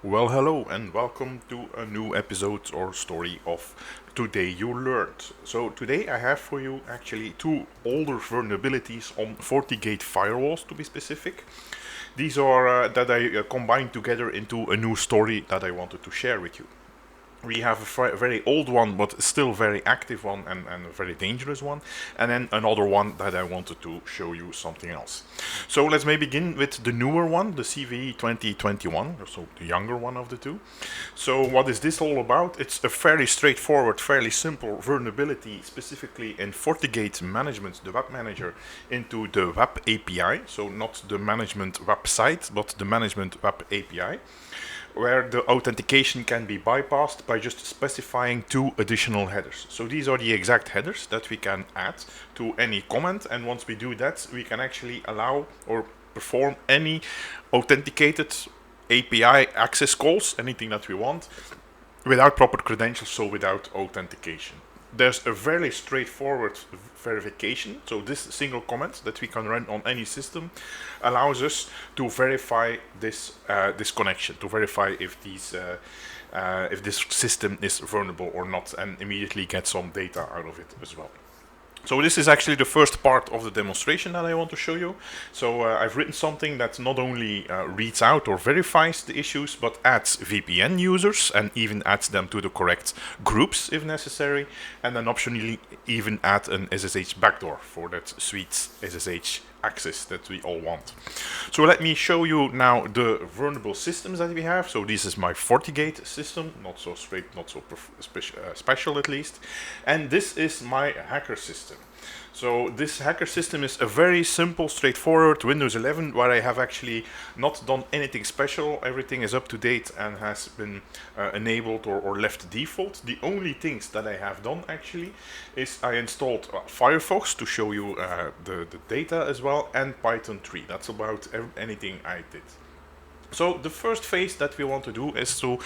Well, hello and welcome to a new episode or story of Today You Learned. So today I have for you actually two older vulnerabilities on FortiGate firewalls, to be specific. These are that I combined together into a new story that I wanted to share with you. We have a very old one, but still very active one and a very dangerous one. And then another one that I wanted to show you something else. So let's maybe begin with the newer one, the CVE 2021, so the younger one of the two. So what is this all about? It's a fairly straightforward, fairly simple vulnerability, specifically in FortiGate management, the web manager, into the web API. So not the management website, but the management web API, where the authentication can be bypassed by just specifying two additional headers. So these are the exact headers that we can add to any comment, and once we do that, we can actually allow or perform any authenticated API access calls, anything that we want, without proper credentials, so without authentication. There's a very straightforward verification. So this single comment that we can run on any system allows us to verify this this connection, to verify if this system is vulnerable or not, and immediately get some data out of it as well. So this is actually the first part of the demonstration that I want to show you. So I've written something that not only reads out or verifies the issues, but adds VPN users and even adds them to the correct groups if necessary, and then optionally even add an SSH backdoor for that sweet SSH access that we all want. So let me show you now the vulnerable systems that we have. So this is my FortiGate system, not so straight, not so special at least, and this is my hacker system. So this hacker system is a very simple, straightforward Windows 11, where I have actually not done anything special. Everything is up to date and has been enabled or left default. The only things that I have done actually is I installed Firefox to show you the data as well, and Python 3. That's about anything I did. So the first phase that we want to do is to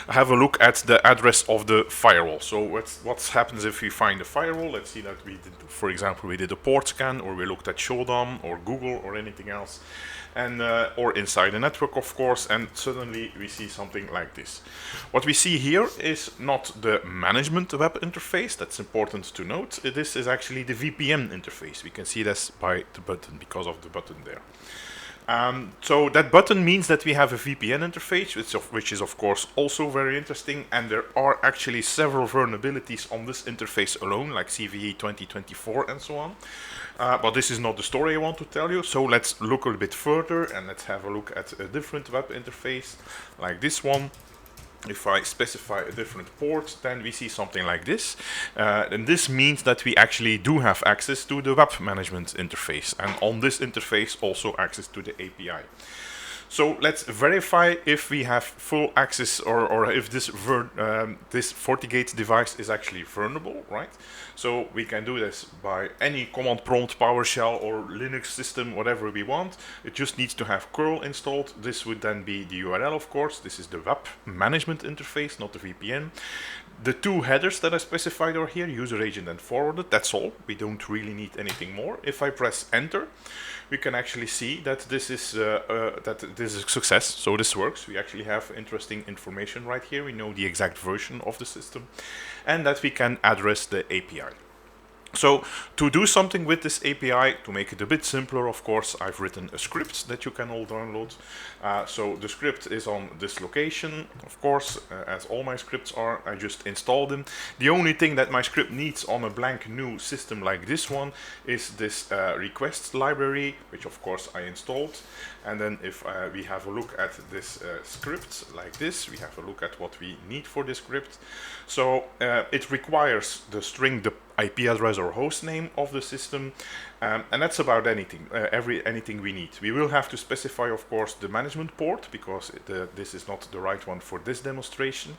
have a look at the address of the firewall. So what happens if we find a firewall? Let's see that we did, for example, we did a port scan, or we looked at Shodan or Google or anything else, and or inside the network, of course, and suddenly we see something like this. What we see here is not the management web interface. That's important to note. This is actually the VPN interface. We can see this by the button, because of the button there. So that button means that we have a VPN interface, which is of course also very interesting, and there are actually several vulnerabilities on this interface alone, like CVE-2024 and so on. But this is not the story I want to tell you, so let's look a little bit further and let's have a look at a different web interface, like this one. If I specify a different port, then we see something like this. And this means that we actually do have access to the web management interface, and on this interface also access to the API. So let's verify if we have full access, or if this FortiGate device is actually vulnerable, right? So we can do this by any command prompt, PowerShell, or Linux system, whatever we want. It just needs to have curl installed. This would then be the URL, of course. This is the web management interface, not the VPN. The two headers that I specified are here, user agent and forwarded. That's all. We don't really need anything more. If I press enter, we can actually see that this is a success. So this works. We actually have interesting information right here. We know the exact version of the system, and that we can address the API. So to do something with this API, to make it a bit simpler, of course, I've written a script that you can all download. So the script is on this location, of course, as all my scripts are. I just installed them. The only thing that my script needs on a blank new system like this one is this requests library, which of course I installed. And then if we have a look at this script like this, we have a look at what we need for this script. So it requires the string, the IP address or host name of the system, and that's about anything we need. We will have to specify, of course, the management port, because this is not the right one for this demonstration.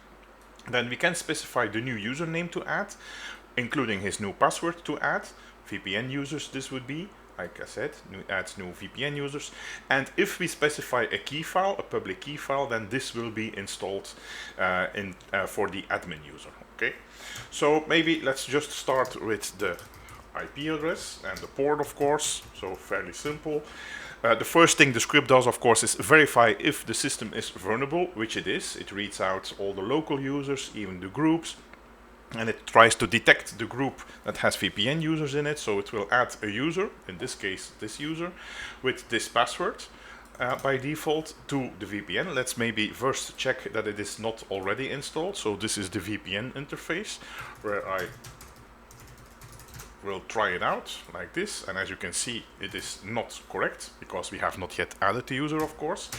Then we can specify the new username to add, including his new password to add. VPN users this would be, like I said, adds new VPN users. And if we specify a key file, a public key file, then this will be installed for the admin user. Okay, so maybe let's just start with the IP address and the port, of course. So fairly simple. The first thing the script does, of course, is verify if the system is vulnerable, which it is. It reads out all the local users, even the groups, and it tries to detect the group that has VPN users in it. So it will add a user, in this case this user, with this password by default to the VPN. Let's maybe first check that it is not already installed. So this is the VPN interface where I will try it out like this, and as you can see, it is not correct because we have not yet added the user, of course.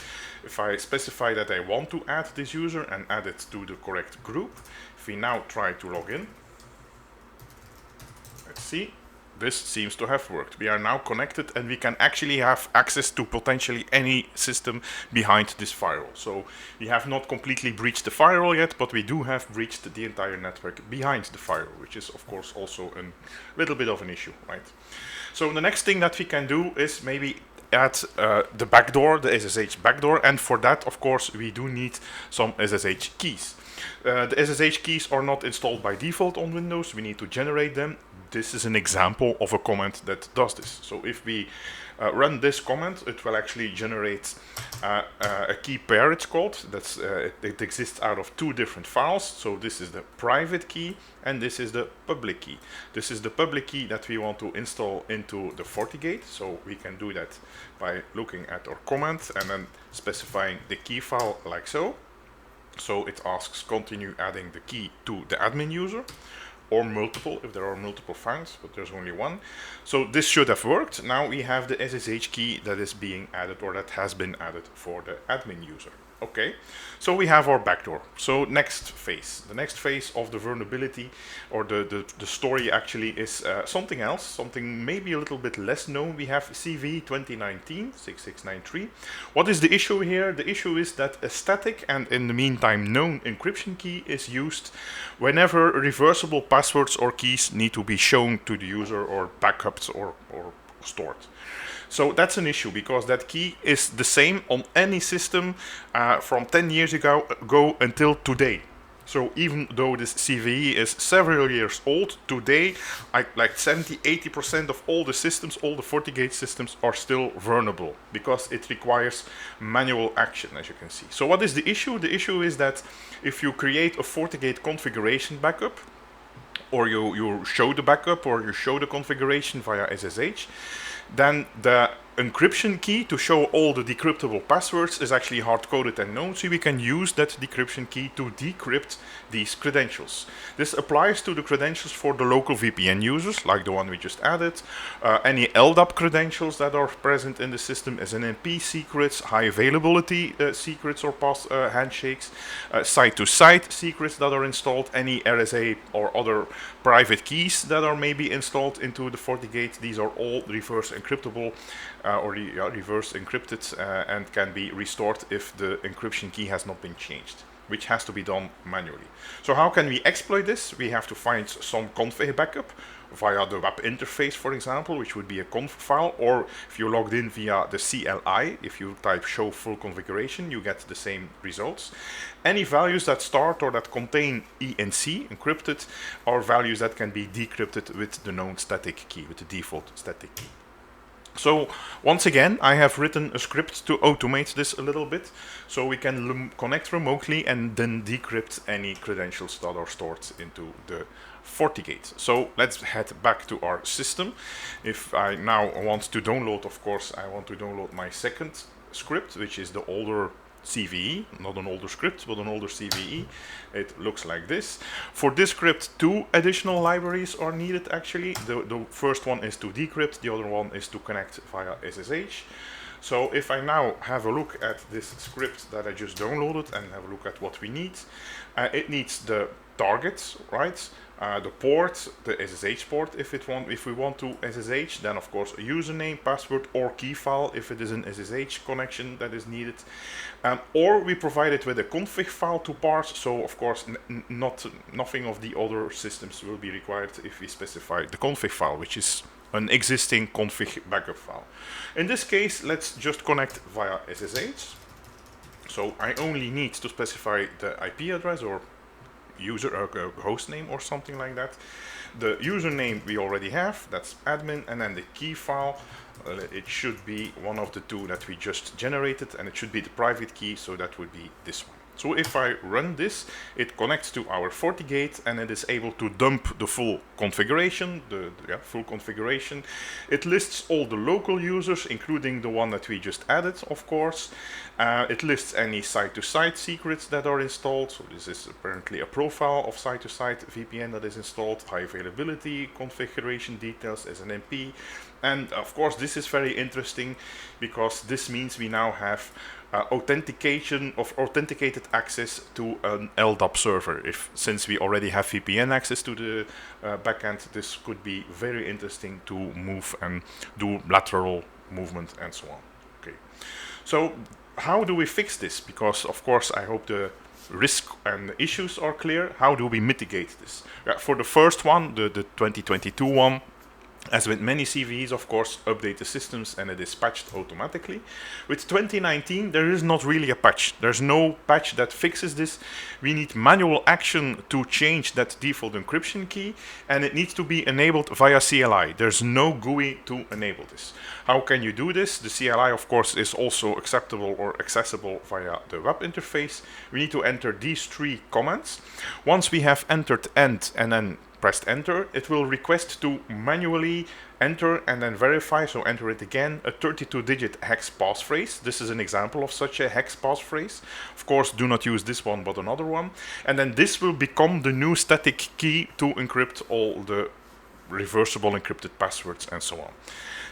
If I specify that I want to add this user and add it to the correct group, if we now try to log in, let's see, this seems to have worked. We are now connected and we can actually have access to potentially any system behind this firewall. So we have not completely breached the firewall yet, but we do have breached the entire network behind the firewall, which is of course also a little bit of an issue, right? So the next thing that we can do is maybe add the backdoor, the SSH backdoor, and for that, of course, we do need some SSH keys. The SSH keys are not installed by default on Windows. We need to generate them. This is an example of a command that does this. So if we run this command, it will actually generate a key pair, it's called. It exists out of two different files. So this is the private key and this is the public key. This is the public key that we want to install into the FortiGate. So we can do that by looking at our command and then specifying the key file like so. So it asks continue adding the key to the admin user, or multiple if there are multiple files, but there's only one. So this should have worked. Now we have the SSH key that is being added, or that has been added for the admin user. Okay, so we have our backdoor. So next phase, the next phase of the vulnerability, or the story actually is something else, something maybe a little bit less known. We have CVE-2019-6693. What is the issue here? The issue is that a static and in the meantime known encryption key is used whenever reversible passwords or keys need to be shown to the user or backups or stored. So that's an issue because that key is the same on any system from 10 years ago until today. So even though this CVE is several years old, today like 70-80% of all the systems, all the FortiGate systems are still vulnerable because it requires manual action, as you can see. So what is the issue? The issue is that if you create a FortiGate configuration backup, or you show the backup or you show the configuration via SSH, then the encryption key to show all the decryptable passwords is actually hard-coded and known, so we can use that decryption key to decrypt these credentials. This applies to the credentials for the local VPN users, like the one we just added, any LDAP credentials that are present in the system, SNMP secrets, high availability secrets or pass handshakes, site-to-site secrets that are installed, any RSA or other private keys that are maybe installed into the FortiGate. These are all reverse encryptable reverse encrypted and can be restored if the encryption key has not been changed, which has to be done manually. So how can we exploit this? We have to find some config backup via the web interface, for example, which would be a conf file, or if you logged in via the CLI, if you type show full configuration, you get the same results. Any values that start or that contain ENC, encrypted, are values that can be decrypted with the known static key, with the default static key. So once again, I have written a script to automate this a little bit, so we can connect remotely and then decrypt any credentials that are stored into the FortiGate. So let's head back to our system. If I now want to download, of course, I want to download my second script, which is the older CVE, not an older script, but an older CVE. It looks like this. For this script, two additional libraries are needed actually. The first one is to decrypt, the other one is to connect via SSH. So if I now have a look at this script that I just downloaded and have a look at what we need, it needs the target, right? The port, the SSH port if we want to SSH, then of course a username, password or key file if it is an SSH connection that is needed, or we provide it with a config file to parse. So of course nothing of the other systems will be required if we specify the config file, which is an existing config backup file. In this case, let's just connect via SSH. So I only need to specify the IP address, or host name or something like that. The username we already have, that's admin, and then the key file, it should be one of the two that we just generated, and it should be the private key, so that would be this one. So if I run this, it connects to our FortiGate and it is able to dump the full configuration, full configuration. It lists all the local users, including the one that we just added, of course. It lists any site-to-site secrets that are installed. So this is apparently a profile of site-to-site VPN that is installed, high availability, configuration details, SNMP. And of course, this is very interesting because this means we now have authenticated access to an LDAP server. Since we already have VPN access to the backend, this could be very interesting to move and do lateral movement and so on. Okay, so how do we fix this? Because of course, I hope the risk and issues are clear. How do we mitigate this? For the first one, the 2022 one, as with many CVEs, of course, update the systems and it is patched automatically. With 2019, there is not really a patch. There's no patch that fixes this. We need manual action to change that default encryption key, and it needs to be enabled via CLI. There's no GUI to enable this. How can you do this? The CLI, of course, is also acceptable or accessible via the web interface. We need to enter these 3 commands. Once we have entered end and then pressed enter, it will request to manually enter and then verify, so enter it again, a 32-digit hex passphrase. This is an example of such a hex passphrase. Of course, do not use this one, but another one. And then this will become the new static key to encrypt all the reversible encrypted passwords and so on.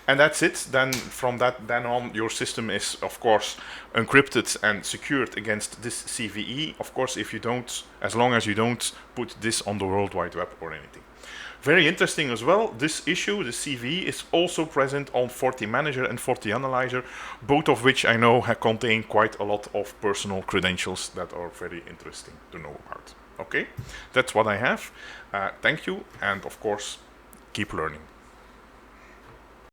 And that's it. Then from that then on, your system is of course encrypted and secured against this CVE. Of course, if you don't, as long as you don't put this on the World Wide Web or anything. Very interesting as well, this issue, the CVE, is also present on FortiManager and FortiAnalyzer, both of which I know contain quite a lot of personal credentials that are very interesting to know about. Okay, that's what I have. Thank you, and of course, keep learning.